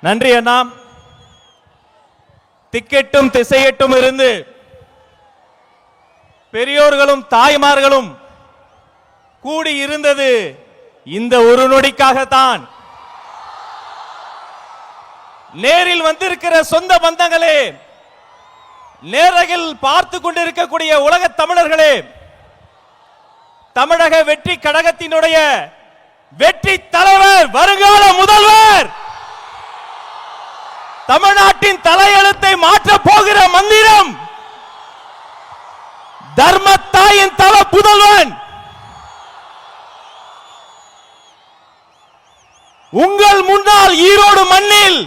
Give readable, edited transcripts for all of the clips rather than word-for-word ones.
நன்றி அண்ணா. திக்கெட்டும் திசையெட்டும் இருந்து பெரியோர்களும் தாய்மார்களும் கூடி இருந்தது இந்த ஒரு நொடிக்காகத்தான். நேரில் வந்திருக்கிற சொந்த பந்தங்களே, நேரகில் பார்த்து கொண்டிருக்கக்கூடிய உலக தமிழர்களே, தமிழக வெற்றி கழகத்தினுடைய வெற்றி தலைவர், வருங்கால முதல்வர், தமிழ்நாட்டின் தலையெழுத்தை மாற்ற போகிற மந்திரம், தர்மத்தாயின் தவ புதல்வன், உங்கள் முன்னால் ஈரோடு மண்ணில்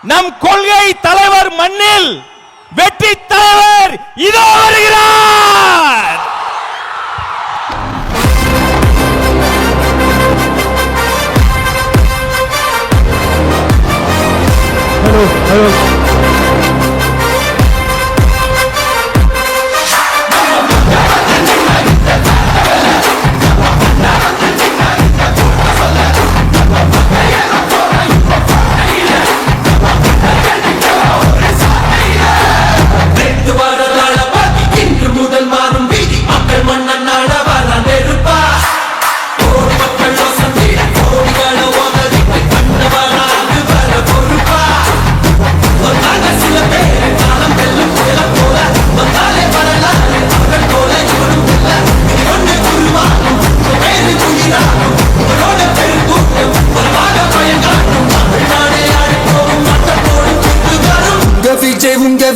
நம் கொள்கை தலைவர் மண்ணில் வெற்றி தலைவர் இதோ வருகிறார். ஹலோ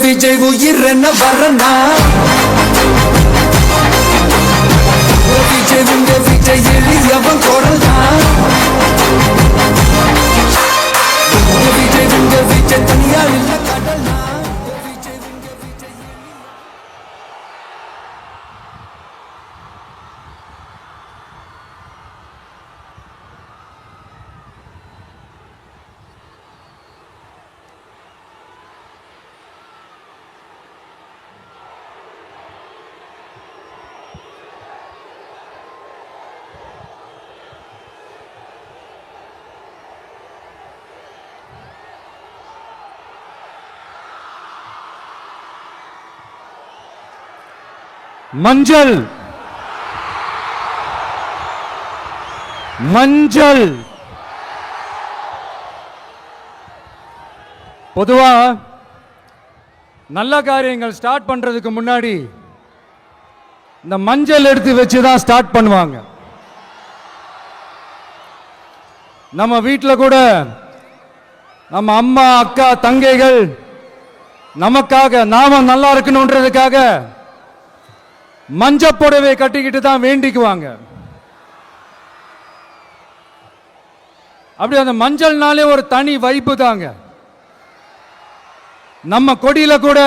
விஜய் உயிர் என்ன வரனா, விஜய் எளியவன் குரல்னா, விஜய் தனியா இல்ல கடல்னா. மஞ்சள் மஞ்சள் பொதுவா நல்ல காரியங்கள் ஸ்டார்ட் பண்றதுக்கு முன்னாடி இந்த மஞ்சள் எடுத்து வச்சுதான் ஸ்டார்ட் பண்ணுவாங்க. நம்ம வீட்டில் கூட நம்ம அம்மா அக்கா தங்கைகள் நமக்காக நாம நல்லா இருக்கணும்ன்றதுக்காக மஞ்சள் புடவை கட்டிக்கிட்டு தான் வேண்டிக்குவாங்க. அப்படி அந்த மஞ்சள்னாலே ஒரு தனி வைப்பு தாங்க. நம்ம கொடியில கூட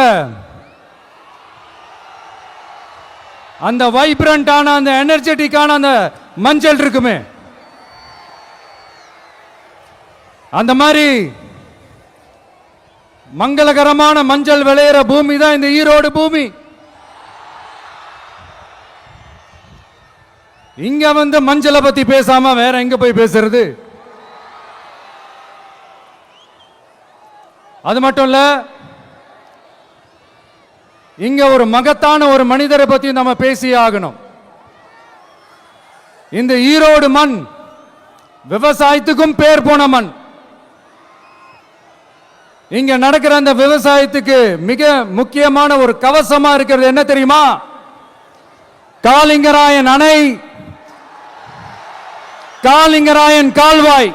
அந்த வைப்ரண்டான அந்த எனர்ஜெட்டிக்கான அந்த மஞ்சள் இருக்குமே, அந்த மாதிரி மங்களகரமான மஞ்சள் விளையிற பூமி தான் இந்த ஈரோடு பூமி. இங்க வந்து மஞ்சளை பத்தி பேசாம வேற எங்க போய் பேசுறது? அது மட்டும் இல்ல, இங்க ஒரு மகத்தான ஒரு மனிதரை பத்தி நம்ம பேசி ஆகணும். இந்த ஈரோடு மண் விவசாயத்துக்கும் பேர் போன மண். இங்க நடக்கிற அந்த விவசாயத்துக்கு மிக முக்கியமான ஒரு கவசமா இருக்கிறது என்ன தெரியுமா? காலிங்கராயன் அணை, காலிங்கராயன் கால்வாய்.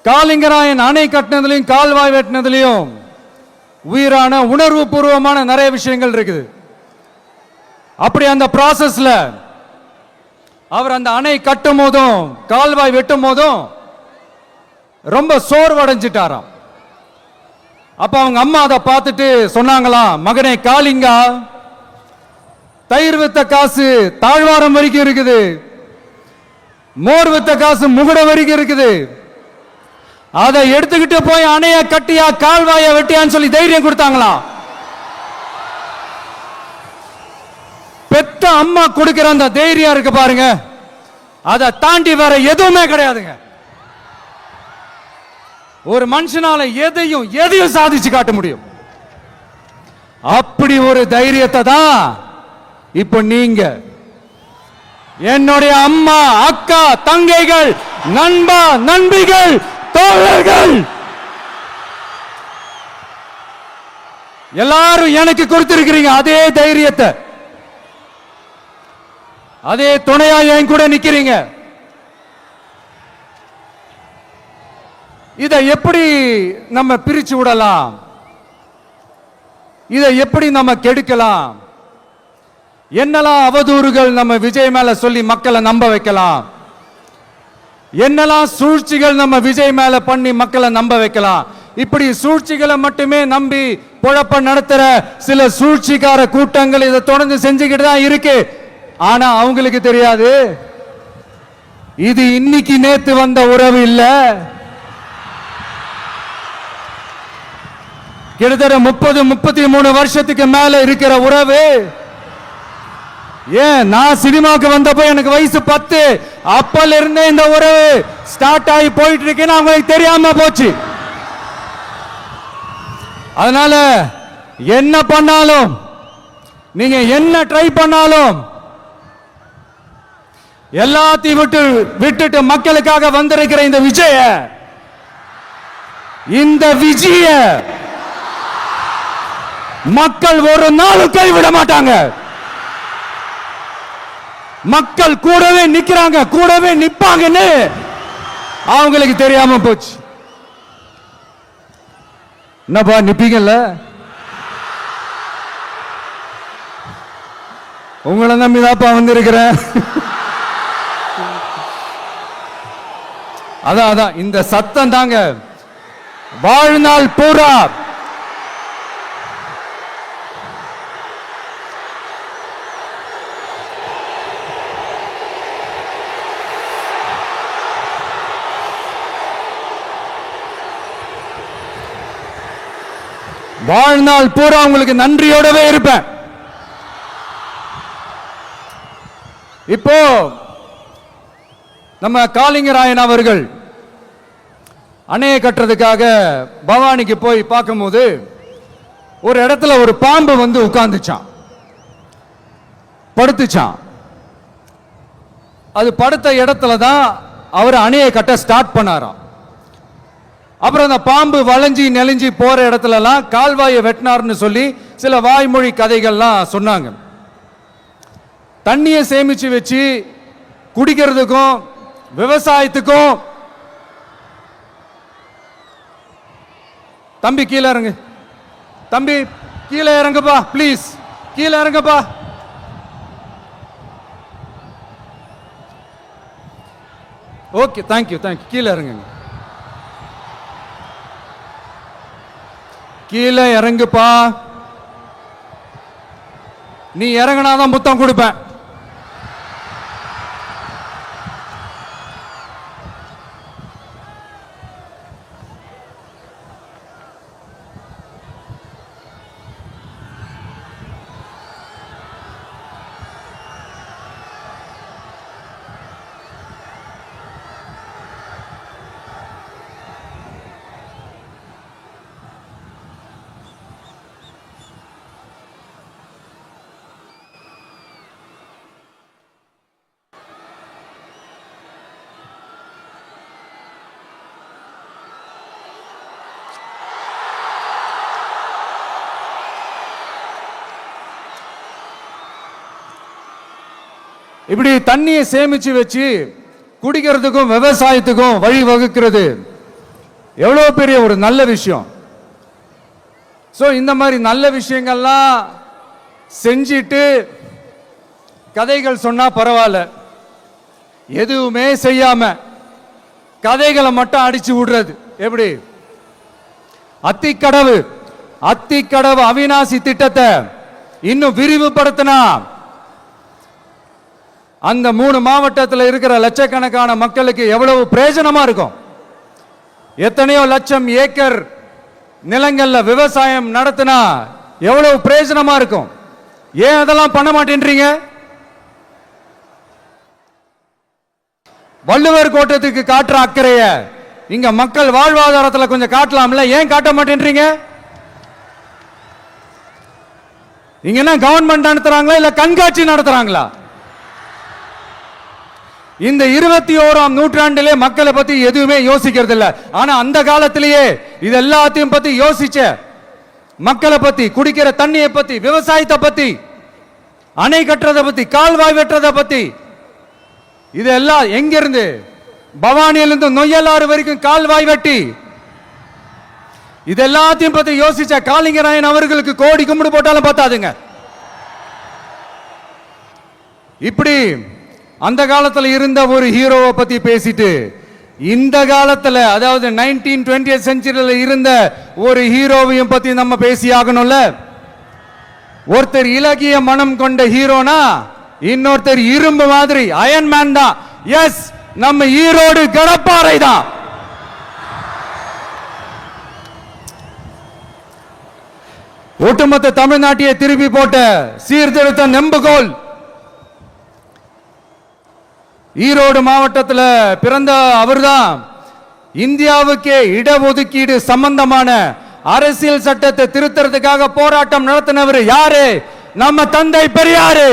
காலிங்கராயன் அணை கட்டினதுலையும் கால்வாய் வெட்டினதுலையும் உயிரான உணர்வு பூர்வமான நிறைய விஷயங்கள் இருக்குது. அப்படி அந்த ப்ராசஸ்ல அவர் அந்த அணை கட்டும் போதும் கால்வாய் வெட்டும் போதும் ரொம்ப சோர்வடைஞ்சிட்டாராம். அப்ப அவங்க அம்மா அதை பார்த்துட்டு சொன்னாங்களாம், மகனே காளிங்கா, தயிர் வித்த காசு தாழ்வாரம் வரைக்கும் இருக்குது, மோர் வித்த காசு முகுட வரைக்கும் இருக்குது, அதை எடுத்துக்கிட்டு போய் அணைய கட்டியா கால்வாய வெட்டியான்னு சொல்லி தைரியம் கொடுத்தாங்களாம். பெத்த அம்மா கொடுக்கிற அந்த தைரியம் இருக்கு பாருங்க, அதை தாண்டி வேற எதுவுமே கிடையாதுங்க. ஒரு மனுஷனால எதையும் சாதிச்சு காட்ட முடியும். அப்படி ஒரு தைரியத்தை தான் இப்ப நீங்க, என்னுடைய அம்மா, அக்கா, தங்கைகள், நண்பா, நண்பிகள், தோழர்கள் எல்லாரும் எனக்கு கொடுத்திருக்கிறீங்க. அதே தைரியத்தை, அதே துணையா என் கூட நிக்கிறீங்க. இதை எப்படி நம்ம பிரிச்சு விடலாம்? இதை எப்படி நம்ம கெடுக்கலாம்? என்னெல்லாம் அவதூறுகள் நம்ம விஜய் மேல சொல்லி மக்களை நம்ப வைக்கலாம்? என்னெல்லாம் சூழ்ச்சிகள் நம்ம விஜய் மேல பண்ணி மக்களை நம்ப வைக்கலாம்? இப்படி சூழ்ச்சிகளை மட்டுமே நம்பி பொழப்ப நடத்துற சில சூழ்ச்சிக்கார கூட்டங்கள் இதை தொடர்ந்து செஞ்சுக்கிட்டு தான் இருக்கு. ஆனா அவங்களுக்கு தெரியாது, இது இன்னைக்கு நேத்து வந்த உறவு இல்ல. கிட்டத்தட்ட 30-33 வருஷத்துக்கு மேல இருக்கிற உறவு. ஏன், நான் சினிமாக்கு வந்தப்போ எனக்கு வயசு 10. அப்பல இருந்தே இந்த உறவு ஸ்டார்ட் ஆகி போயிட்டு இருக்குன்னு அவங்களுக்கு தெரியாம போச்சு. அதனால என்ன பண்ணாலும், நீங்க என்ன ட்ரை பண்ணாலும், எல்லாத்தையும் விட்டுட்டு மக்களுக்காக வந்திருக்கிற இந்த விஜய மக்கள் ஒரு நாளும் கைவிட மாட்டாங்க. மக்கள் கூடவே நிக்கிறாங்க, கூடவே நிப்பாங்கன்னு அவங்களுக்கு தெரியாம போச்சு. என்னப்பா நிப்பீங்கல்ல? உங்களை நம்பிதாப்பா வந்திருக்கிறேன். அதான் இந்த சத்தம் தாங்க வாழ்நாள் பூரா உங்களுக்கு நன்றியோடவே இருப்பேன். இப்போ நம்ம காளிங்கராயன் அவர்கள் அணையை கட்டுறதுக்காக பவானிக்கு போய் பார்க்கும்போது ஒரு இடத்துல ஒரு பாம்பு வந்து உட்கார்ந்துச்சான், படுத்துச்சான். அது படுத்த இடத்துல தான் அவர் அணையை கட்ட ஸ்டார்ட் பண்ணாராம். அப்புறம் அந்த பாம்பு வளைஞ்சி நெளிஞ்சி போற இடத்துல எல்லாம் கால்வாயை வெட்டினார்னு சொல்லி சில வாய்மொழி கதைகள்லாம் சொன்னாங்க. தண்ணியை சேமிச்சு வச்சு குடிக்கிறதுக்கும் விவசாயத்துக்கும். தம்பி கீழே இறங்கு, தம்பி கீழே இறங்குப்பா, பிளீஸ் கீழே இறங்குப்பா. ஓகே, தேங்க்யூ கீழே இறங்குங்க, கீழே இறங்குப்பா. நீ இறங்கினாதான் முத்தம் கொடுப்பேன். இப்படி தண்ணியை சேமிச்சு வச்சு குடிக்கிறதுக்கும் விவசாயத்துக்கும் வழி வகுக்கிறது எவ்வளவு பெரிய ஒரு நல்ல விஷயம். சோ இந்த மாதிரி நல்ல விஷயங்கள்லாம் செஞ்சிட்டு கதைகள் சொன்னா பரவாயில்ல, எதுவுமே செய்யாம கதைகளை மட்டும் அடிச்சு விடுறது எப்படி? அத்திக்கடவு அவிநாசி திட்டத்தை இன்னும் விரிவுபடுத்தினா அந்த 3 மாவட்டத்தில் இருக்கிற லட்சக்கணக்கான மக்களுக்கு எவ்வளவு பிரயோஜனமா இருக்கும். எத்தனையோ லட்சம் ஏக்கர் நிலங்கள்ல விவசாயம் நடத்தினா எவ்வளவு பிரயோஜனமா இருக்கும். ஏன் அதெல்லாம் பண்ண மாட்டேன்றீங்க? வள்ளுவர் கோட்டத்துக்கு காட்டுற அக்கறைய இங்க மக்கள் வாழ்வாதாரத்தில் கொஞ்சம் காட்டலாம்ல, ஏன் காட்ட மாட்டேன்றீங்க? இங்க என்ன கவர்மெண்ட் நடத்துறாங்களா இல்ல கண்காட்சி நடத்துறாங்களா? இந்த 21ஆம் நூற்றாண்டிலே மக்களை பத்தி எதுவுமே யோசிக்கிறது இல்ல. ஆனா அந்த காலத்திலேயே இது எல்லாத்தையும் பத்தி யோசிச்ச மக்களை பத்தி, குடிக்கிற தண்ணியை பத்தி, விவசாயத்தை பத்தி, அணை கட்டுறதை பத்தி, கால்வாய் வெட்டுறதை பத்தி, இதெல்லாம் எங்கிருந்து? பவானியிலிருந்து நொய்யலாறு வரைக்கும் கால்வாய் வெட்டி இது எல்லாத்தையும் பத்தி யோசிச்ச காளிங்கராயன் அவர்களுக்கு கோடி கும்பிடு போட்டாலும் பார்த்தாதுங்க. இப்படி அந்த காலத்தில் இருந்த ஒரு ஹீரோவை பத்தி பேசிட்டு இந்த காலத்தில், அதாவது 1920th செஞ்சுரியில் இருந்த ஒரு ஹீரோவையும் பத்தி நம்ம பேசி ஆகணும்ல. ஒருத்தர் இலகிய மனம் கொண்ட ஹீரோனா இன்னொருத்தர் இரும்பு மாதிரி அயன் மேன் தான். எஸ், நம்ம ஈரோடு கடப்பாறை தான். ஒட்டுமொத்த தமிழ்நாட்டையே திருப்பி போட்ட சீர்திருத்த நெம்புகோல். ஈரோடு மாவட்டத்தில் பிறந்த அவர்தான் இந்தியாவுக்கே இடஒதுக்கீடு சம்பந்தமான அரசியல் சட்டத்தை திருத்தறதுக்காக போராட்டம் நடத்தினவர் யாரு? நம்ம தந்தை பெரியாரு.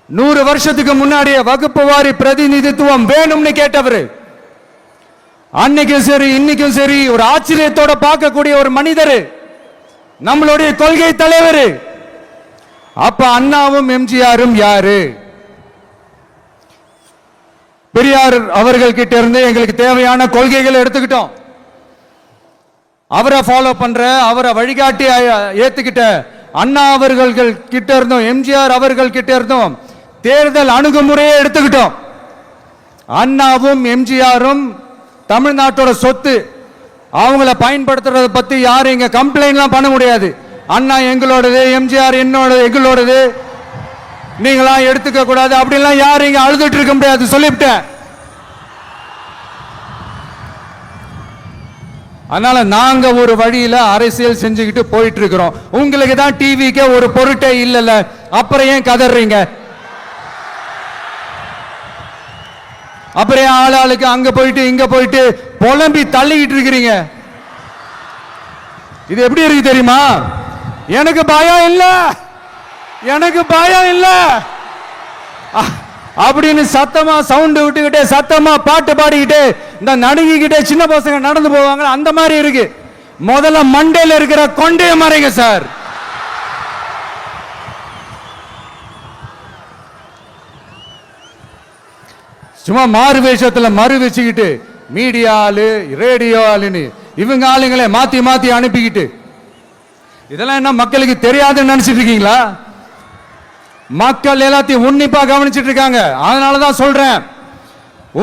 100 வருஷத்துக்கு முன்னாடியே வகுப்பு வாரி பிரதிநிதித்துவம் வேணும்னு கேட்டவர். அன்னைக்கும் சரி இன்னைக்கும் சரி ஒரு ஆச்சரியத்தோட பார்க்கக்கூடிய ஒரு மனிதர், நம்மளுடைய கொள்கை தலைவர். அப்ப அண்ணாவும் எம்ஜிஆரும் யாரு? பெரியார் அவர்கள் கிட்ட இருந்து எங்களுக்கு தேவையான கொள்கைகளை எடுத்துக்கிட்டோம். அவரை ஃபாலோ பண்ற, அவரை வழிகாட்டி ஏத்துக்கிட்ட அண்ணா அவர்கள் கிட்ட இருந்தோம், எம்ஜிஆர் அவர்கள் கிட்ட இருந்தோம் தேர்தல் அணுகுமுறையை எடுத்துக்கிட்டோம். அண்ணாவும் எம்ஜிஆரும் தமிழ்நாட்டோட சொத்து. அவங்கள பயன்படுத்துறத பத்தி யாரும் இங்க கம்ப்ளைண்ட்லாம் பண்ண முடியாது. அண்ணா எங்களோடது, எம்ஜிஆர் எங்களோடது, நீங்களா எடுத்துக்க கூடாது அப்படிலாம் யாரும் இங்க அழுதுட்டு இருக்க முடியாது, சொல்லிவிட்டேன். அதனால நாங்க ஒரு வழியில அரசியல் செஞ்சுக்கிட்டு போயிட்டு இருக்கிறோம். உங்களுக்கு தான் டிவிக்கு ஒரு பொருட்டே இல்லல, அப்புறம் ஏன் கதறீங்க? அப்புறம் ஆளாளுக்கு அங்க போயிட்டு இங்க போயிட்டு புலம்பி தள்ளிக்கிட்டு இருக்கிறீங்க. இது எப்படி இருக்கு தெரியுமா? எனக்கு பயம் இல்ல, எனக்கு பயம் இல்ல அப்படின்னு சத்தமா சவுண்ட் விட்டுக்கிட்டே சத்தமா பாட்டு பாடிக்கிட்டே இந்த நடுங்கிக்கிட்டே சின்ன பசங்க நடந்து போவாங்க, அந்த மாதிரி இருக்கு. முதல்ல மண்டையில இருக்கிற கொண்டைய மறைங்க சார். சும்மா மாறு வேஷத்துல மறு வச்சுக்கிட்டு மீடியா ஆளு, ரேடியோ ஆளுன்னு இவங்க ஆளுங்களே மாத்தி மாத்தி அனுப்பிக்கிட்டு இதெல்லாம் என்ன மக்களுக்கு தெரியாதுன்னு நினைச்சிட்டு இருக்கீங்களா? மக்கள் எல்லாத்தையும் உன்னிப்பா கவனிச்சிட்டு இருக்காங்க. அதனாலதான் சொல்றேன்,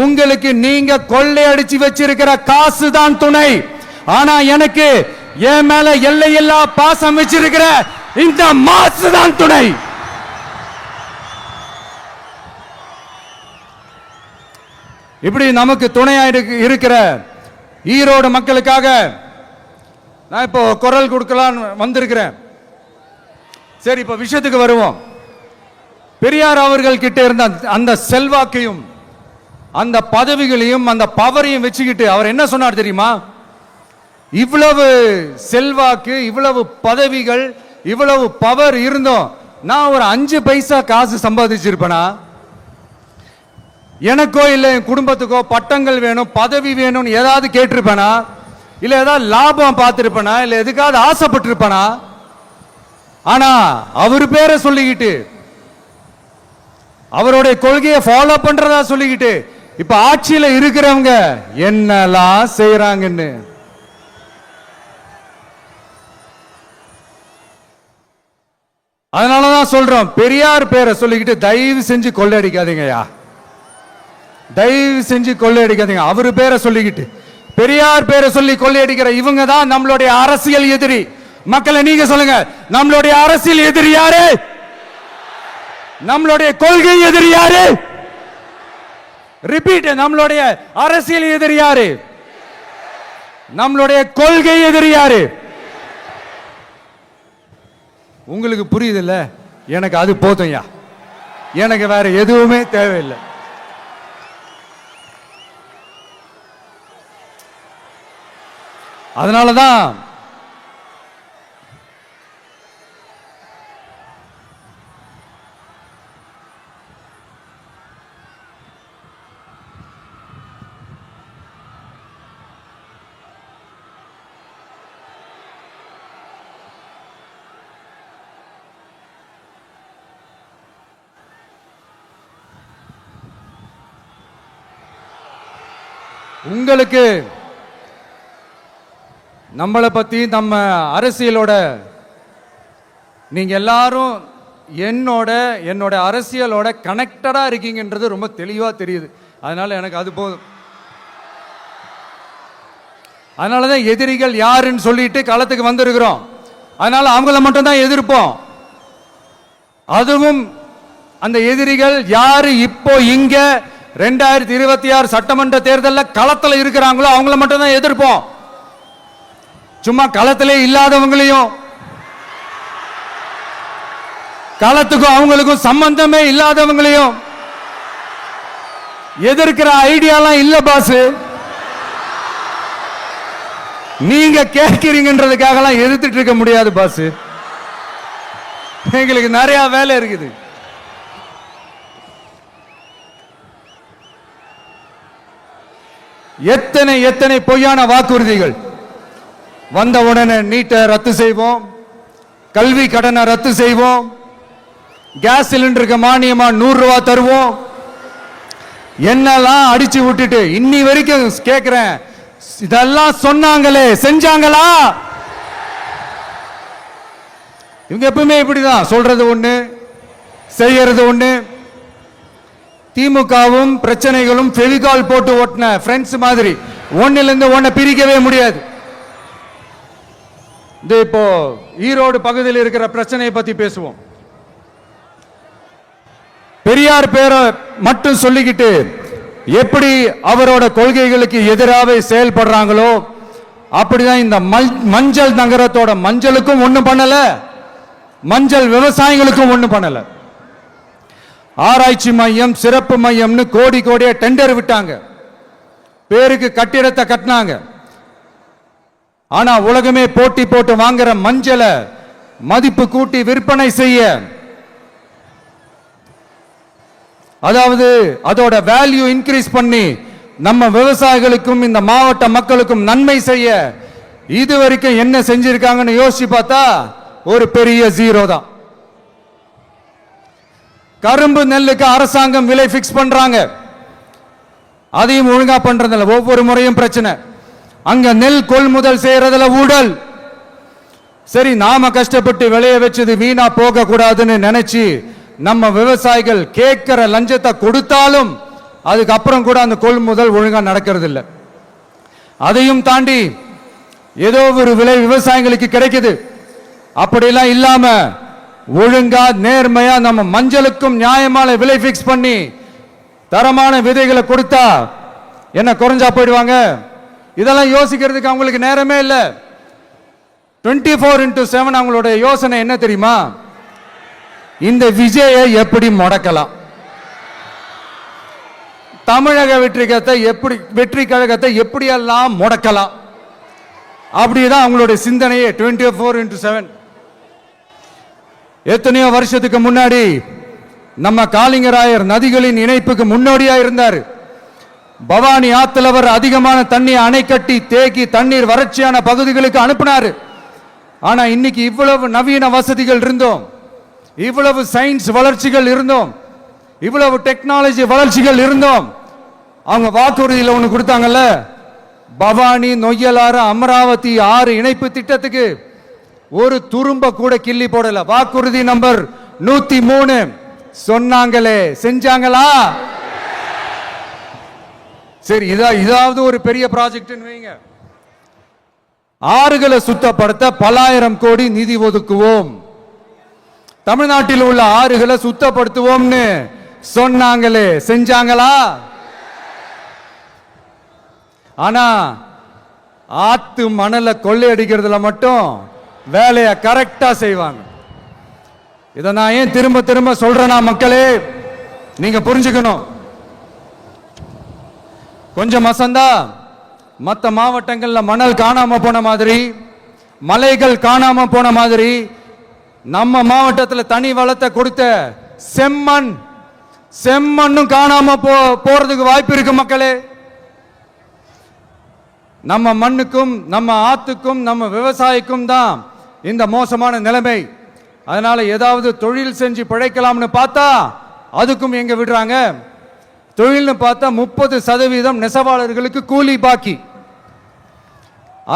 உங்களுக்கு நீங்க கொள்ளையடிச்சு வச்சிருக்கிற காசு தான் துணை. ஆனா எனக்கு என் மேல எல்லையில்லா பாசம் வச்சிருக்கிற இந்த மாசு தான் துணை. இப்படி நமக்கு துணையா இருக்கிற ஈரோடு மக்களுக்காக நான் இப்போ குரல் கொடுக்கலாம் வந்திருக்கிறேன். சரி, இப்ப விஷயத்துக்கு வருவோம். பெரியார் அவர்கள் கிட்ட இருந்த அந்த செல்வாக்கையும் அந்த பதவிகளையும் அந்த பவரையும் வச்சுக்கிட்டு அவர் என்ன சொன்னார் தெரியுமா? இவ்வளவு செல்வாக்கு, இவ்வளவு பதவிகள், இவ்வளவு பவர் இருந்தோம் நான் ஒரு 5 பைசா காசு சம்பாதிச்சிருப்பேனா? எனக்கோ இல்லை என் குடும்பத்துக்கோ பட்டங்கள் வேணும், பதவி வேணும்னு ஏதாவது கேட்டிருப்பேனா? இல்ல ஏதாவது லாபம் பார்த்திருப்பேனா? இல்ல எதுக்காவது ஆசைப்பட்டிருப்பேனா? ஆனா அவர் பேரை சொல்லிக்கிட்டு, அவருடைய கொள்கையை ஃபாலோ பண்றதா சொல்லிக்கிட்டு இப்ப ஆட்சியில இருக்கிறவங்க என்னெல்லாம் செய்யறாங்கன்னு அதனாலதான் சொல்றோம், பெரியார் பேரை சொல்லிக்கிட்டு தயவு செஞ்சு கொள்ளையடிக்காதீங்கயா, தயவு செஞ்சு கொள்ளையடிக்காதீங்க. அவரு பேரை சொல்லிக்கிட்டு பெரியார் பேரை சொல்லி கொள்ளையடிக்கிற இவங்க தான் நம்மளுடைய அரசியல் எதிரி. மக்களை நீங்க சொல்லுங்க, நம்மளுடைய அரசியல் எதிரி யாரு? நம்மளுடைய கொள்கை எதிரி யாரு? ரிப்பீட், நம்மளுடைய அரசியல் எதிரி யாரு? நம்மளுடைய கொள்கை எதிரி யாரு? உங்களுக்கு புரியுது இல்ல? எனக்கு அது போதும்யா. எனக்கு வேற எதுவுமே தேவையில்லை. அதனாலதான் உங்களுக்கு நம்மளை பத்தி நம்ம அரசியலோட நீங்க எல்லாரும் என்னோட அரசியலோட கனெக்டடா இருக்கீங்கன்றது ரொம்ப தெளிவா தெரியுது. அதனால எனக்கு அது போதும். அதனாலதான் எதிரிகள் யாருன்னு சொல்லிட்டு களத்துக்கு வந்திருக்கிறோம். அதனால அவங்கள மட்டும் தான் எதிர்ப்போம். அதுவும் அந்த எதிரிகள் யாரு இப்போ இங்க 2026 சட்டமன்ற தேர்தலில் களத்தில் இருக்கிறாங்களோ அவங்கள மட்டும் தான் எதிர்ப்போம். சும்மா களத்திலே இல்லாதவங்களையும் களத்துக்கும் அவங்களுக்கும் சம்பந்தமே இல்லாதவங்களையும் எதிர்க்கிற ஐடியாலாம் இல்ல பாஸ். நீங்க கேட்கிறீங்கன்றதுக்காகலாம் எதிர்த்துட்டு இருக்க முடியாது பாஸ். எங்களுக்கு நிறைய வேலை இருக்குது. எத்தனை பொய்யான வாக்குறுதிகள். வந்த உடனே நீட்டை ரத்து செய்வோம், கல்வி கடனை ரத்து செய்வோம், கேஸ் சிலிண்டருக்கு மானியமா 100 ரூபாய் தருவோம், என்னெல்லாம் அடிச்சு விட்டுட்டு இன்னி வரைக்கும் கேட்கிறேன், இதெல்லாம் சொன்னாங்களே செஞ்சாங்களா? இவங்க எப்பவுமே இப்படிதான், சொல்றது ஒண்ணு செய்யறது ஒண்ணு. திமுகவும் பிரச்சனைகளும் ஃபெவிகால் போட்டு ஓட்டின ஃப்ரெண்ட்ஸ் மாதிரி ஒன்னில இருந்து ஒன்ன பிரிக்கவே முடியாது. இப்போ ஈரோடு பகுதியில் இருக்கிற பிரச்சனையை பத்தி பேசுவோம். பெரியார் பேரை மட்டும் சொல்லிக்கிட்டு எப்படி அவரோட கொள்கைகளுக்கு எதிராக செயல்படுறாங்களோ அப்படிதான் இந்த மஞ்சள் நகரத்தோட மஞ்சளுக்கும் ஒண்ணும் பண்ணல, மஞ்சள் விவசாயிகளுக்கும் ஒண்ணும் பண்ணல. ஆராய்ச்சி மையம், சிறப்பு மையம்னு கோடியா டெண்டர் விட்டாங்க, பேருக்கு கட்டிடத்தை கட்டினாங்க. ஆனா உலகமே போட்டி போட்டு வாங்குற மஞ்சளை மதிப்பு கூட்டி விற்பனை செய்ய, அதாவது அதோட வேல்யூ இன்க்ரீஸ் பண்ணி நம்ம விவசாயிகளுக்கும் இந்த மாவட்ட மக்களுக்கும் நன்மை செய்ய இதுவரைக்கும் என்ன செஞ்சிருக்காங்கன்னு யோசிச்சு பார்த்தா ஒரு பெரிய ஜீரோ தான். கரும்பு நெல்லுக்கு அரசாங்கம் விலை பிக்ஸ் பண்றாங்க, அதையும் ஒழுங்கா பண்றதில்ல. ஒவ்வொரு முறையும் பிரச்சனை. அங்க நெல் கொள்முதல் செய்யறதுல ஊழல். சரி, நாம கஷ்டப்பட்டு விளைய வச்சது வீணா போக கூடாதுன்னு நினைச்சு நம்ம விவசாயிகள் கேட்கிற லஞ்சத்தை கொடுத்தாலும் அதுக்கப்புறம் கூட அந்த கொள்முதல் ஒழுங்கா நடக்கிறது இல்லை. அதையும் தாண்டி ஏதோ ஒரு விலை விவசாயிகளுக்கு கிடைக்குது. அப்படிலாம் இல்லாம ஒழுங்கா நேர்மையா நம்ம மஞ்சளுக்கும் நியாயமான விலை பிக்ஸ் பண்ணி தரமான விதைகளை கொடுத்தா என்ன குறைஞ்சா போயிடுவாங்க? இதெல்லாம் யோசிக்கிறதுக்கு அவங்களுக்கு நேரமே இல்லை. 24x7 அவங்களோட யோசனை என்ன தெரியுமா? இந்த விஜயை எப்படி முடக்கலாம், தமிழக வெற்றி கழகத்தை எப்படியெல்லாம் முடக்கலாம், அப்படிதான் அவங்களுடைய சிந்தனையே 24x7. எத்தனையோ வருஷத்துக்கு முன்னாடி நம்ம காளிங்கராயர் நதிகளின் இணைப்புக்கு முன்னோடியா இருந்தார். பவானி ஆத்துல அவர் அதிகமான தண்ணீர் அணை கட்டி தேக்கி தண்ணீர் வறட்சியான பகுதிகளுக்கு அனுப்பினார். ஆனா இன்னைக்கு இவ்வளவு நவீன வசதிகள் இருந்தோம், இவ்வளவு சயின்ஸ் வளர்ச்சிகள் இருந்தோம், இவ்வளவு டெக்னாலஜி வளர்ச்சிகள் இருந்தோம், அவங்க வாக்குறுதியில் ஒன்று கொடுத்தாங்கல்ல, பவானி நொய்யலாறு அமராவதி 6 இணைப்பு திட்டத்துக்கு ஒரு துரும்ப கூட கிள்ளி போடல. வாக்குறுதி நம்பர் 103 சொன்னாங்களே செஞ்சாங்களா? சரி, இதாவது ஒரு பெரிய ப்ராஜெக்ட் வைங்க. ஆறுகளை சுத்தப்படுத்த பல ஆயிரம் கோடி நிதி ஒதுக்குவோம், தமிழ்நாட்டில் உள்ள ஆறுகளை சுத்தப்படுத்துவோம்னு சொன்னாங்களே செஞ்சாங்களா? ஆனா ஆத்து மணலை கொள்ளையடிக்கிறதுல மட்டும் வேலையை கரெக்டா செய்வாங்க. இதை நான் ஏன் திரும்ப திரும்ப சொல்றேன்னா மக்களே, நீங்க புரிஞ்சுக்கணும். கொஞ்சம் அசந்தா மற்ற மாவட்டங்கள்ல மணல் காணாம போன மாதிரி, மலைகள் காணாம போன மாதிரி, நம்ம மாவட்டத்தில் தனி வளத்தை கொடுத்த செம்மண்ணும் காணாம போறதுக்கு வாய்ப்பு இருக்கு மக்களே. நம்ம மண்ணுக்கும் நம்ம ஆத்துக்கும் நம்ம விவசாயிக்கும் தான் இந்த மோசமான நிலைமை. அதனால ஏதாவது தொழில் செஞ்சு பிழைக்கலாம்னு பார்த்தா அதுக்கும் எங்க விடுறாங்க. தொழில்னு பார்த்தா 30% நெசவாளர்களுக்கு கூலி பாக்கி.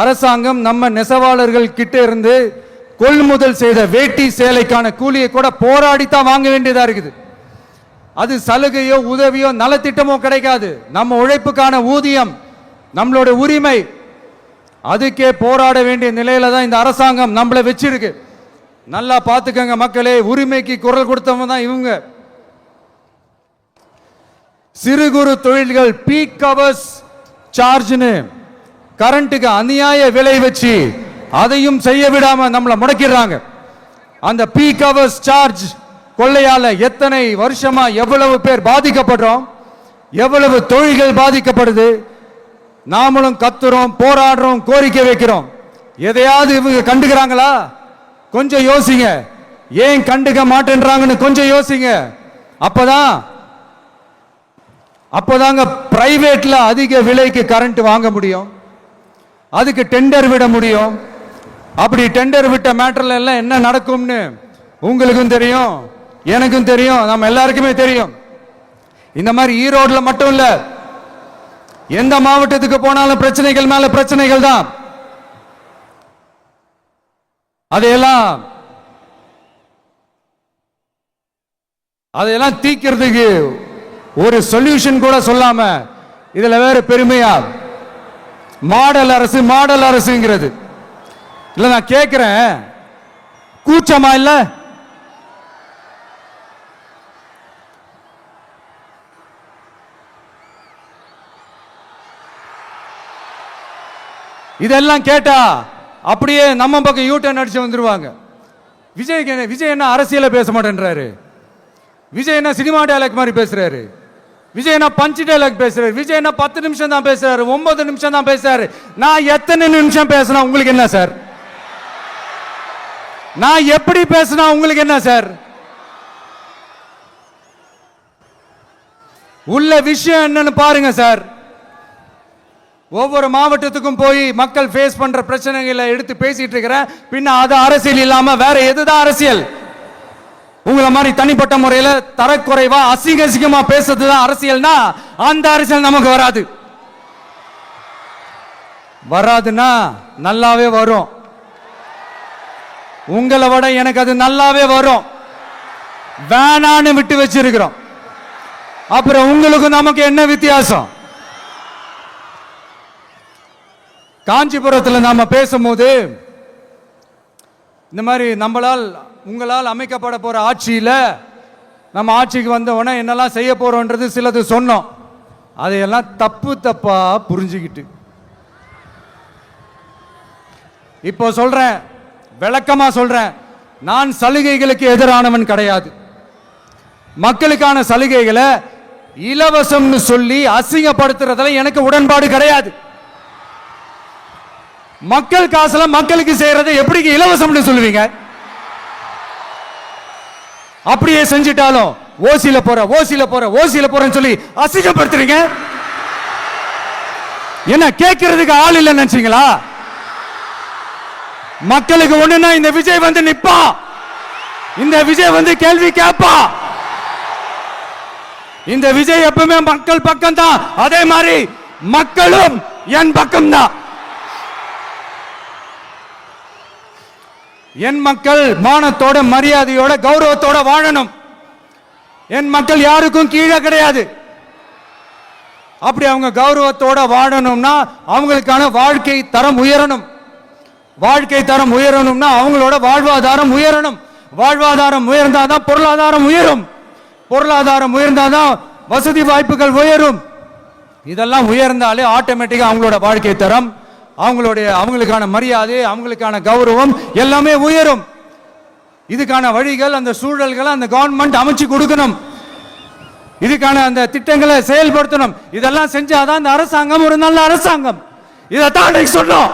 அரசாங்கம் நம்ம நெசவாளர்கள் கிட்ட இருந்து கொள்முதல் செய்த வேட்டி சேலைக்கான கூலியை கூட போராடித்தான் வாங்க வேண்டியதா இருக்குது. அது சலுகையோ உதவியோ நலத்திட்டமோ கிடைக்காது. நம்ம உழைப்புக்கான ஊதியம், நம்மளோட உரிமை, அதுக்கே போராட வேண்டிய நிலையில தான் இந்த அரசாங்கம் நம்மளை வச்சிருக்கு. நல்லா பார்த்துக்கங்க மக்களே, உரிமைக்கு குரல் கொடுத்தவங்க தான் இவங்க. சிறு குறு தொழில்கள் பீக் ஹவர்ஸ் சார்ஜ்னு கரண்ட்டுக்கு அநியாய விலை வச்சு அதையும் செய்ய விடாம நம்மளை முடக்கிடுறாங்க. அந்த பீக் ஹவர்ஸ் சார்ஜ் கொள்ளையால எத்தனை வருஷமா எவ்வளவு பேர் பாதிக்கப்படுறோம், எவ்வளவு தொழில்கள் பாதிக்கப்படுது. நாமளும் கத்துறோம், போராடுறோம், கோரிக்கை வைக்கிறோம். எதையாவது இவங்க கண்டுக்கிறாங்களா? கொஞ்சம் யோசிங்க. ஏன் கண்டுக்க மாட்டேன்றாங்கன்னு கொஞ்சம் யோசிங்க. அப்பதாங்க பிரைவேட்ல அதிக விலைக்கு கரண்ட் வாங்க முடியும், அதுக்கு டெண்டர் விட முடியும். அப்படி டெண்டர் விட்ட மேட்டர்ல எல்லாம் என்ன நடக்கும்னு உங்களுக்கும் தெரியும், எனக்கும் தெரியும், நம்ம எல்லாருக்குமே தெரியும். இந்த மாதிரி ஈரோடுல மட்டும் இல்ல, எந்த மாவட்டத்துக்கு போனாலும் பிரச்சனைகள் மேல பிரச்சனைகள் தான். அதையெல்லாம் தீக்கிறதுக்கு ஒரு சொல்யூஷன் கூட சொல்லாம இதுல வேற பெருமையா மாடல் அரசுங்கிறது இல்ல. நான் கேட்கிறேன், கூச்சமா இல்ல? இதெல்லாம் கேட்டா அப்படியே நம்ம பக்கம் யூட்டர்ன் அடிச்சு வந்துருவாங்க. விஜய் என்ன அரசியல பேச மாட்டேன்றாரு, விஜய் என்ன சினிமா டயலாக் மாதிரி பேசுறாரு, விஜய் என்ன பஞ்ச் டயலாக் பேசுறாரு, விஜய் என்ன 10 நிமிஷம் தான் பேசுறாரு, 9 நிமிஷம் தான் பேசுறாரு. நான் எத்தனை நிமிஷம் பேசினா உங்களுக்கு என்ன சார்? நான் எப்படி பேசினா உங்களுக்கு என்ன சார்? உள்ள விஷயம் என்னன்னு பாருங்க சார். ஒவ்வொரு மாவட்டத்துக்கும் போய் மக்கள் ஃபேஸ் பண்ற பிரச்சனைகளை எடுத்து பேசிட்டு இருக்கிறேன். பின்ன அது அரசியல் இல்லாம வேற எதுதான் அரசியல்? உங்களை மாதிரி தனிப்பட்ட முறையில தரக்குறைவா அசிங்கமா பேசுறதுதான் அரசியல்னா அந்த அரசியல் நமக்கு வராதுன்னா நல்லாவே வரும். உங்களை விட எனக்கு அது நல்லாவே வரும். வேணான்னு விட்டு வச்சிருக்கிறோம். அப்புறம் உங்களுக்கு நமக்கு என்ன வித்தியாசம்? காஞ்சிபுரத்தில் நாம பேசும்போது இந்த மாதிரி உங்களால் அமைக்கப்பட போற ஆட்சியில நம்ம ஆட்சிக்கு வந்த உடனே என்னெல்லாம் செய்ய போறோம்ன்றது சிலது சொன்னோம். அதையெல்லாம் தப்பா புரிஞ்சுக்கிட்டு இப்போ சொல்றேன், விளக்கமா சொல்றேன். நான் சலுகைகளுக்கு எதிரானவன் கிடையாது. மக்களுக்கான சலுகைகளை இலவசம்னு சொல்லி அசிங்கப்படுத்துறதுல எனக்கு உடன்பாடு கிடையாது. மக்கள் காசுல மக்களுக்கு செய்யறதை எப்படி இலவசம்னு சொல்லுவீங்க? அப்படியே செஞ்சிட்டாலும் ஓசில போறேன்னு சொல்லி அசிங்கப்படுத்துறீங்க. என்ன கேட்கறதுக்கு ஆள் இல்லைன்னு நினைச்சீங்களா? மக்களுக்கு ஒண்ணுன்னா இந்த விஜய் வந்து நிப்பா, இந்த விஜய் வந்து கேள்வி கேட்பா. இந்த விஜய் எப்பவுமே மக்கள் பக்கம் தான், அதே மாதிரி மக்களும் என் பக்கம் தான். என் மக்கள் மானத்தோட மரியாதையோட கௌரவத்தோட வாழணும். என் மக்கள் யாருக்கும் கீழே கிடையாது. அப்படி அவங்க கௌரவத்தோட வாழணும்னா அவங்களுக்கான வாழ்க்கை தரம் உயரணும். வாழ்க்கை தரம் உயரணும்னா அவங்களோட வாழ்வாதாரம் உயரணும். வாழ்வாதாரம் உயர்ந்தாதான் பொருளாதாரம் உயரும். பொருளாதாரம் உயர்ந்தாதான் வசதி வாய்ப்புகள் உயரும். இதெல்லாம் உயர்ந்தாலே ஆட்டோமேட்டிக்கா அவங்களோட வாழ்க்கை தரம், அவங்களுக்கான மரியாதை, அவங்களுக்கான கௌரவம் எல்லாமே உயரும். இதுக்கான வழிகள், அந்த சூழல்களை அந்த கவர்மெண்ட் அமைச்சு கொடுக்கணும். இதுக்கான அந்த திட்டங்களை செயல்படுத்தணும். இதெல்லாம் செஞ்சாதான் அந்த அரசாங்கம் ஒரு நல்ல அரசாங்கம். இதைத்தான் அன்னைக்கு சொன்னோம்.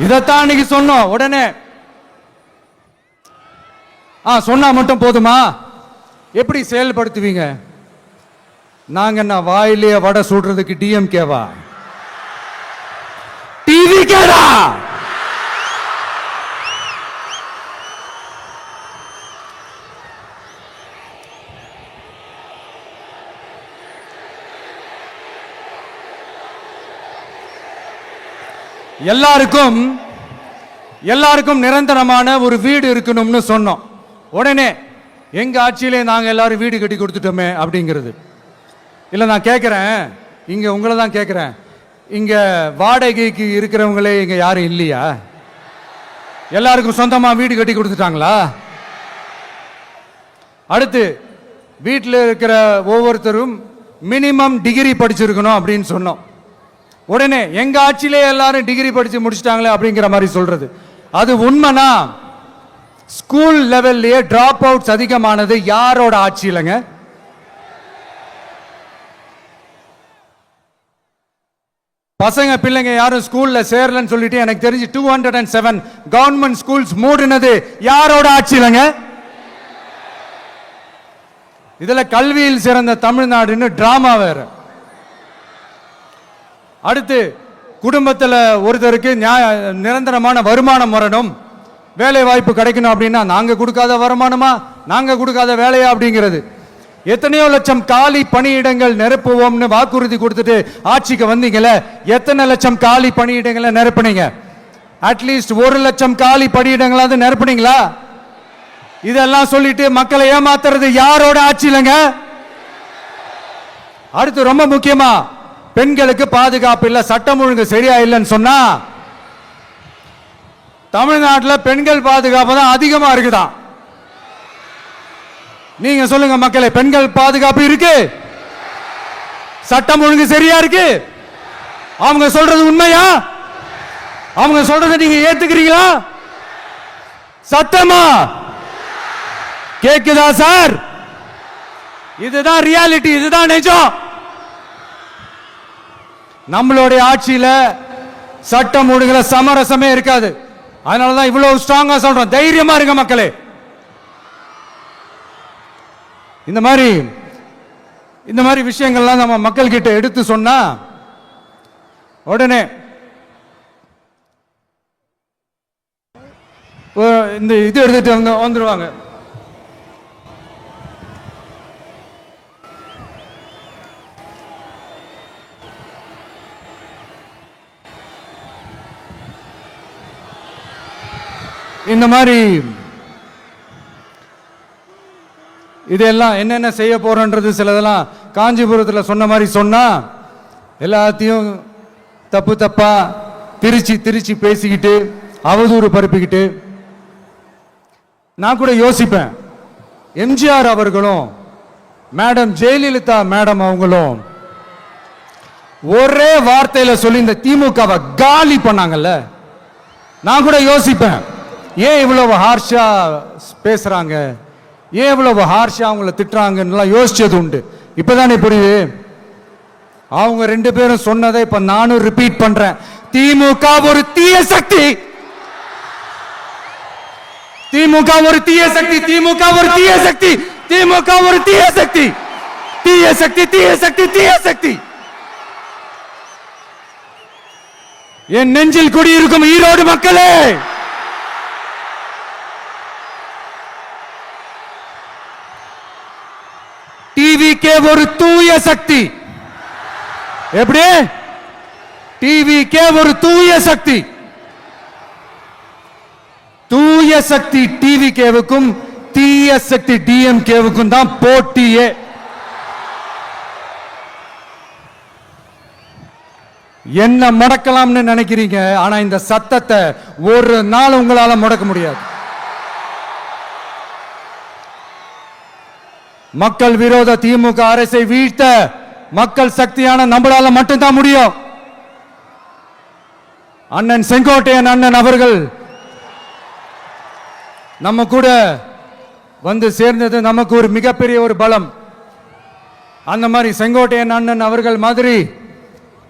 இதைத்தான் இன்னைக்கு சொன்னோம். உடனே சொன்னா மட்டும் போதுமா? எப்படி செயல்படுத்துவீங்க? நாங்க என்ன வாயிலே வடை சுடுறதுக்கு டிஎம்கேவா, டிவிகேடா? எல்லாருக்கும் நிரந்தரமான ஒரு வீடு இருக்கணும்னு சொன்னோம். உடனே எங்க ஆட்சியிலே நாங்க எல்லாரும் வீடு கட்டி கொடுத்துட்டோமே அப்படிங்கிறது இல்ல. நான் கேட்கிறேன், இங்க உங்களை தான் கேட்கிறேன், இங்க வாடகைக்கு இருக்கிறவங்களே இங்க யாரும் இல்லையா? எல்லாருக்கும் சொந்தமா வீடு கட்டி கொடுத்துட்டாங்களா? அடுத்து வீட்டில் இருக்கிற ஒவ்வொருத்தரும் மினிமம் டிகிரி படிச்சிருக்கணும் அப்படின்னு சொன்னோம். உடனே எங்க ஆட்சியிலே எல்லாரும் டிகிரி படிச்சு முடிச்சிட்டாங்களே அப்படிங்கிற மாதிரி சொல்றது அது உண்மைனா? ஸ்கூல் லெவல்லையே டிராப் அவுட்ஸ் அதிகமானது யாரோட ஆட்சியிலங்க? பசங்க பிள்ளைங்க யாரும் ஸ்கூல்ல சேரலன்னு சொல்லிட்டு எனக்கு தெரிஞ்சு 207 கவர்மெண்ட் ஸ்கூல்ஸ் மூடினது யாரோட ஆட்சியிலங்க? இதுல கல்வியில் சிறந்த தமிழ்நாடுன்னு டிராமா வேற. அடுத்து குடும்பத்தில் ஒருத்தருக்கு நிரந்தரமான வருமானம் வரணும், வேலை வாய்ப்பு கிடைக்கணும் அப்படின்னா நாங்க கொடுக்காத வருமானமா, நாங்க கொடுக்காத வேலையா அப்படிங்கிறது. எத்தனையோ லட்சம் காலி பணியிடங்கள் நிரப்புவோம்னு வாக்குறுதி கொடுத்துட்டு ஆட்சிக்கு வந்தீங்களே, எத்தனை லட்சம் காலி பணியிடங்களை நிரப்புனீங்க? அட்லீஸ்ட் 1 லட்சம் காலி பணியிடங்களாவது நிரப்புனீங்களா? இதெல்லாம் சொல்லிட்டு மக்களை ஏமாத்துறது யாரோட ஆட்சியிலங்க? அடுத்து ரொம்ப முக்கியமா, பெண்களுக்கு பாதுகாப்பு இல்ல, சட்டம் ஒழுங்கு சரியா இல்லைன்னு சொன்னா தமிழ்நாட்டில் பெண்கள் பாதுகாப்பு தான் அதிகமா இருக்குதான். நீங்க சொல்லுங்க மக்களே, பெண்கள் பாதுகாப்பு இருக்கு? சட்டம் ஒழுங்கு சரியா இருக்கு? அவங்க சொல்றது உண்மையா? அவங்க சொல்றதை நீங்க ஏத்துக்கிறீங்களா? சத்தமா கேக்குதா சார்? இதுதான் ரியாலிட்டி, இதுதான் நிஜம். நம்மளுடைய ஆட்சியில சட்டம் ஒழுங்குல சமரசமே இருக்காது. அதனாலதான் இவ்வளவு ஸ்ட்ராங்கா சொல்றோம், தைரியமா இருங்க மக்களே. இந்த மாதிரி விஷயங்கள்லாம் நம்ம மக்கள் கிட்ட எடுத்து சொன்னா உடனே இந்த இது எடுத்துட்டு வந்துருவாங்க. இந்த மாதிரி இதெல்லாம் என்னென்ன செய்ய போறோன்றது சிலதெல்லாம் காஞ்சிபுரத்தில் சொன்ன மாதிரி சொன்னா எல்லாத்தையும் தப்பா திருச்சி பேசிக்கிட்டு அவதூறு பரப்பிக்கிட்டு. நான் கூட யோசிப்பேன், எம்ஜிஆர் அவர்களும் மேடம் ஜெயலலிதா மேடம் அவங்களும் ஒரே வார்த்தையில சொல்லி இந்த திமுகவை காலி பண்ணாங்கல்ல. நான் கூட யோசிப்பேன், ஏன் இவ்வளவு ஹார்ஷா பேசுறாங்க, ஏன் இவ்வளவு ஹார்ஷா அவங்கள திட்டுறாங்கன்னு யோசிச்சது உண்டு. இப்பதானே புரியுது. அவங்க 2 பேரும் சொன்னதை இப்ப நானும் ரிப்பீட் பண்றேன். திமுக ஒரு தீய சக்தி, திமுக ஒரு தீய சக்தி, திமுக ஒரு தீய சக்தி, திமுக ஒரு தீய சக்தி, தீய சக்தி, தீய சக்தி, தீய சக்தி. என் நெஞ்சில் குடியிருக்கும் ஈரோடு மக்களே, டிவிகே ஒரு தூய சக்தி. எப்படி? டிவிகே ஒரு தூய சக்தி. தூய சக்தி டிவிகேவுக்கும் தீய சக்தி டிஎம்கேவுக்கும் தான் போட்டியே. என்ன முடக்கலாம்னு நினைக்கிறீங்க, ஆனா இந்த சத்தத்தை ஒரு நாள் உங்களால முடக்க முடியாது. மக்கள் விரோத திமுக அரசை வீழ்த்த மக்கள் சக்தியான நம்மளால மட்டும்தான் முடியும். அண்ணன் செங்கோட்டையன் அண்ணன் அவர்கள் நம்ம கூட வந்து சேர்ந்தது நமக்கு ஒரு மிகப்பெரிய ஒரு பலம். அந்த மாதிரி செங்கோட்டையன் அண்ணன் அவர்கள் மாதிரி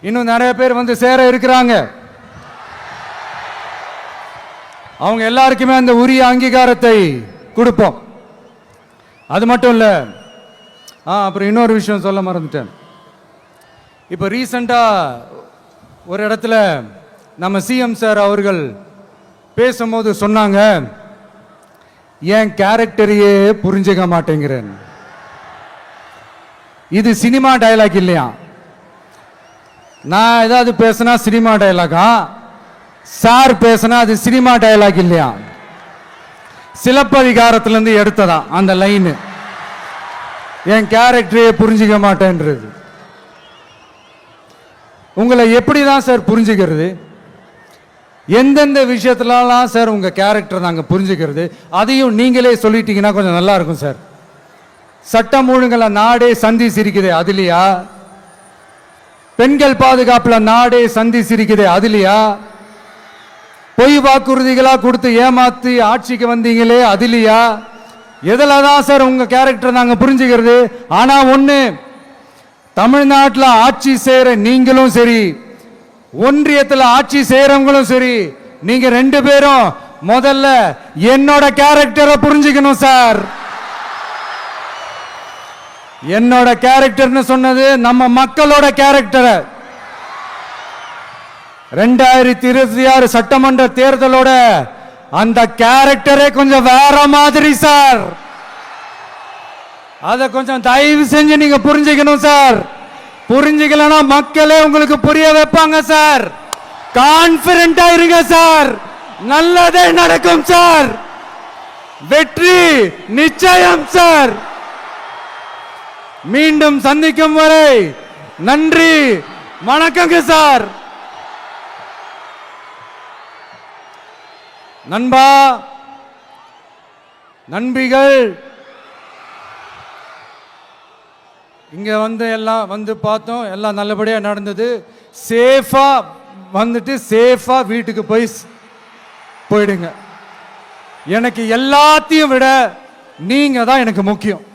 இன்னும் நிறைய பேர் வந்து சேர இருக்கிறாங்க. அவங்க எல்லாருக்குமே அந்த உரிய அங்கீகாரத்தை கொடுப்போம். அது மட்டும் இல்ல, அப்புறம் இன்னொரு விஷயம் சொல்ல மறந்துட்டேன். இப்போ ரீசண்டா ஒரு இடத்துல நம்ம சிஎம் சார் அவர்கள் பேசும்போது சொன்னாங்க, என் கேரக்டரையே புரிஞ்சுக்க மாட்டேங்கிறேன். இது சினிமா டயலாக் இல்லையா? நான் ஏதாவது பேசினா சினிமா டயலாகா? சார் பேசினா அது சினிமா டயலாக் இல்லையா? சிலப்பதிகாரத்திலிருந்து எடுத்ததா அந்த லைன். என் கேரக்டரையே புரிஞ்சுக்க மாட்டேன்றது. உங்களை எப்படிதான் சார் புரிஞ்சுக்கிறது? எந்தெந்த விஷயத்துலலாம் சார் உங்க கேரக்டர் நாங்கள் புரிஞ்சுக்கிறது? அதையும் நீங்களே சொல்லிட்டீங்கன்னா கொஞ்சம் நல்லா இருக்கும் சார். சட்டம் ஒழுங்குல நாடே சந்தி சிரிக்குது அதுலையா? பெண்கள் பாதுகாப்புல நாடே சந்தி சிரிக்குது அதுலையா? பொய் வாக்குறுதிகளா கொடுத்து ஏமாத்தி ஆட்சிக்கு வந்தீங்களே அதுலையா? எதுல தான் சார் உங்க கேரக்டர் நாங்க புரிஞ்சுக்கிறது? ஆனா ஒண்ணு, தமிழ்நாட்டில் ஆட்சி செய்யற நீங்களும் சரி, ஒன்றியத்தில் ஆட்சி செய்யறவங்களும் சரி, நீங்க ரெண்டு பேரும் முதல்ல என்னோட கேரக்டரை புரிஞ்சுக்கணும் சார். என்னோட கேரக்டர்னு சொன்னது நம்ம மக்களோட கேரக்டரை. 2026 சட்டமன்ற தேர்தலோட அந்த கேரக்டரே கொஞ்சம் வேற மாதிரி சார். அதை கொஞ்சம் தயவு செஞ்சு நீங்க புரிஞ்சுக்கணும் சார். புரிஞ்சுக்கலன்னா மக்களே உங்களுக்கு புரிய வைப்பாங்க சார். கான்பிடண்டா இருங்க சார், நல்லதே நடக்கும் சார். வெற்றி நிச்சயம் சார். மீண்டும் சந்திக்கும் வரை நன்றி, வணக்கங்க சார். நண்பா, நண்பிகள், இங்க வந்து எல்லாம் வந்து பார்த்தோம், எல்லாம் நல்லபடியா நடந்தது. சேஃபா வந்துட்டு சேஃபா வீட்டுக்கு போயிடுங்க. எனக்கு எல்லாத்தையும் விட நீங்க தான் எனக்கு முக்கியம்.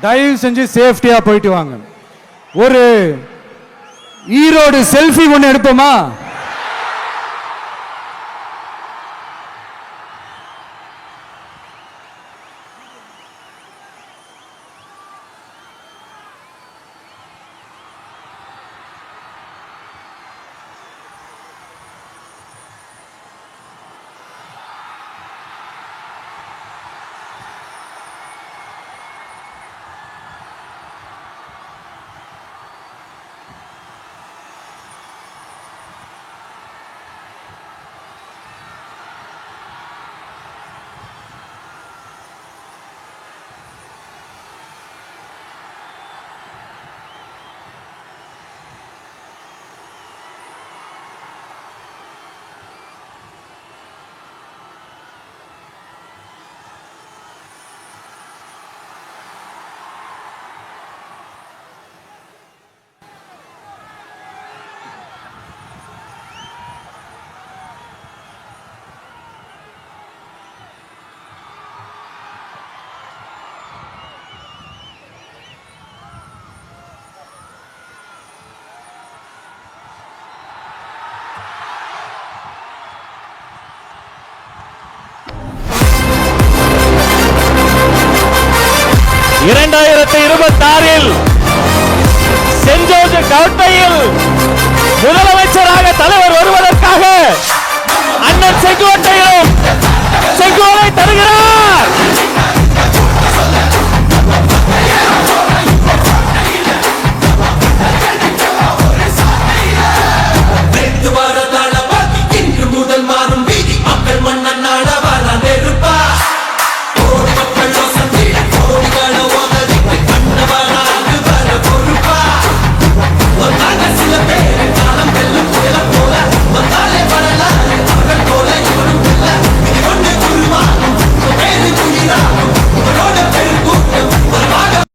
தயவு செஞ்சு சேஃப்டியா போயிட்டு வாங்க. ஒரு ஈரோடு செல்ஃபி ஒன்று எடுப்போமா? சென்ட் ஜார்ஜ் கோட்டையில் முதலமைச்சராக தலைவர் வருவதற்காக அண்ணன் செங்கோட்டையிலும் செங்கோலை தருகிறார்.